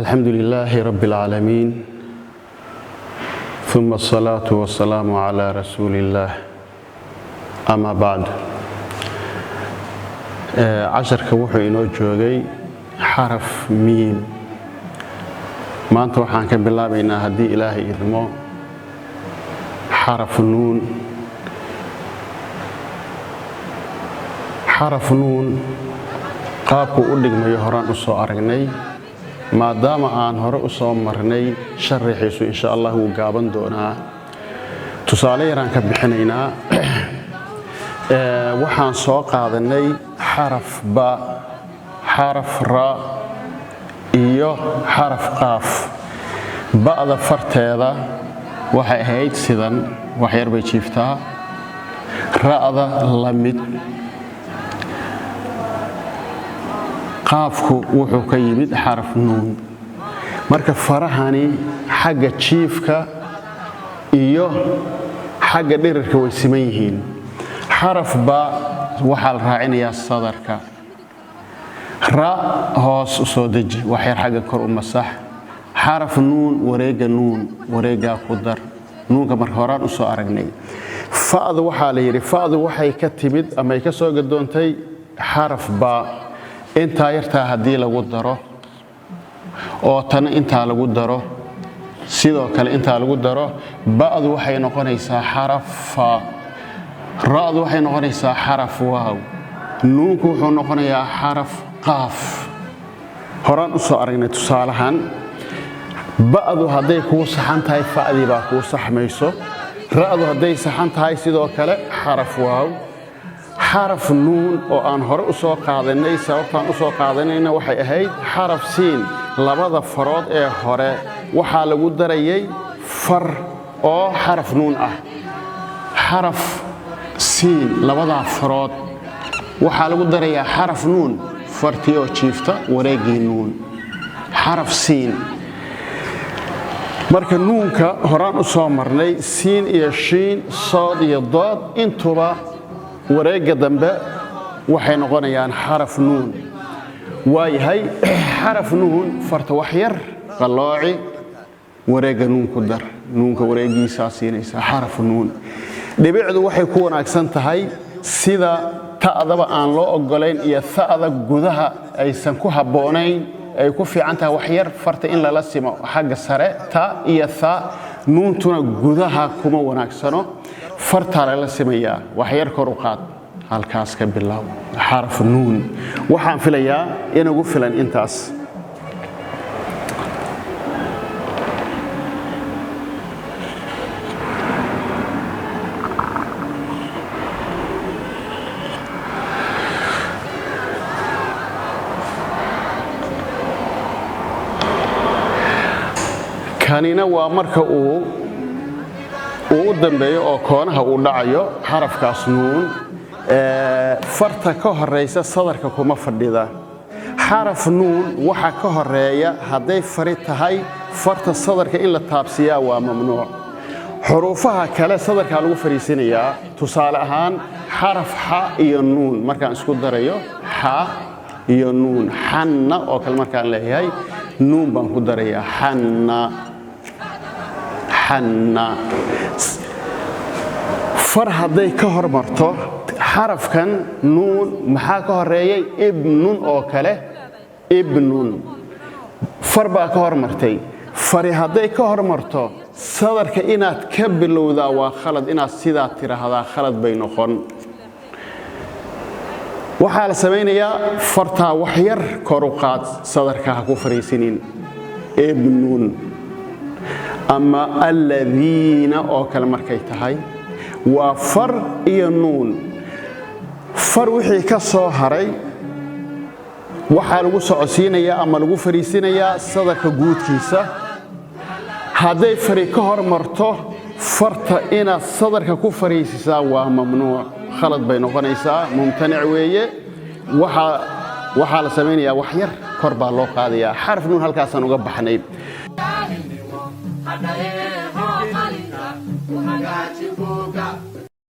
الحمد لله رب العالمين ثم الصلاة والسلام على رسول الله أما بعد عشرك وحو إنو جوغي حرف ميم ما أنت وحان كان بالله بينا هدي إلهي إذمو حرف نون qaabku u dhigmayo horaan u soo aragnay maadaama aan hore u soo marnay sharaxiisu insha Allah wuu gaaban doonaa tusaale yaraan ka bixinaynaa waxaan soo qaadanay xaraf ba xaraf ra iyo xaraf qaaf ba'da farteeda waxay ahayd sidan wax yar bay jiiftaa ra'da lamid qaafku wuxuu ka yimid xaraf nuun marka farahani xagga jiifka iyo xagga dhirirka way siman yihiin xaraf ba waxa la raacinayaa sadarka ra hoos soo deji wax yar xagga kor u masax xaraf nuun wareega ku dar nuunka marka horaan u soo aragnay faadu waxa la yiri faadu waxay ka timid ama ay ka soo gadoontay xaraf ba inta yarta hadii lagu daro oo tan inta lagu daro sidoo kale inta lagu daro baadu waxay noqonaysaa xaraf fa raadu waxay noqonaysaa xaraf waaw nuunku wuxuu noqonayaa xaraf qaaf horaan u soo aragnay tusaalahan baadu haday ku saxan tahay faadi baa ku saxmayso raadu haday saxan tahay sidoo kale xaraf waaw حرف نون oo aan hore u soo qaadanay sababtaan u soo qaadanayna waxay ahayd xaraf siin labada farood ee hore waxa lagu darayay far oo xaraf nuun ah xaraf siin labada farood waxa lagu darayaa xaraf nuun fartiyo jiifta wareegii nuun xaraf siin marka nuunka horaan u soo marnay siin iyo shiin sood iyo dood intuba wareega dambe waxay noqonayaan xaraf nuun waayahay xaraf nuun farta wax yar qalooci wareega nuun ku dar nuunka wareegiisa siinaysa xaraf nuun dhibicdu waxay ku wanaagsan tahay sida ta'daba aan loo ogolayn iyo ta'da gudaha aysan ku haboonayn ay ku fiican tahay wax yar farta in la simo xagga sare ta iyo tha nuuntuna gudaha kuma wanaagsano farta la sameeyaa wax yar kor u qaad halkaas ka bilow xarf nuun waxaan filayaa inagu filan intaas kanina waa marka uu dambeeyo oo koonaha uu dhacayo xarafkaas nuun farta ka horeysa sadarka kuma fadhida xaraf nuun waxa ka horeeya haday fari tahay farta sadarka in la taabsiyaa waa mamnuuc xuruufaha kale sadarka lagu fariisinayaa tusaale ahaan xaraf xa iyo nuun markaan isku darayo xa iyo nuun xanna oo kale markaan leeyahay nuun baan ku darayaa xanna far haday ka hormarto xarafkan nuun maxaa ka horeeyay ibnun oo kale ibnun far baa ka hormartay fari haday ka hormarto sadarka inaad ka bilowdaa waa khalad inaad sidaa tiraahdaa khalad bay noqon waxa la sameeyaa farta wax yar kor u qaad sadarka ha ku fariisinin ibnun ama alladina oo kale markay tahay waa far iyo nuun far wixii ka soo haray waxa lagu socodsiinayaa ama lagu fariisinayaa sadarka guudkiisa haday fari ka hormarto farta inaad sadarka ku fariisisaa waa mamnuuc khalad bay noqonaysaa mumtanic weeye waxa la sameeyaa wax yar kor baa loo qaadayaa xarf nuun halkaas aan uga baxnay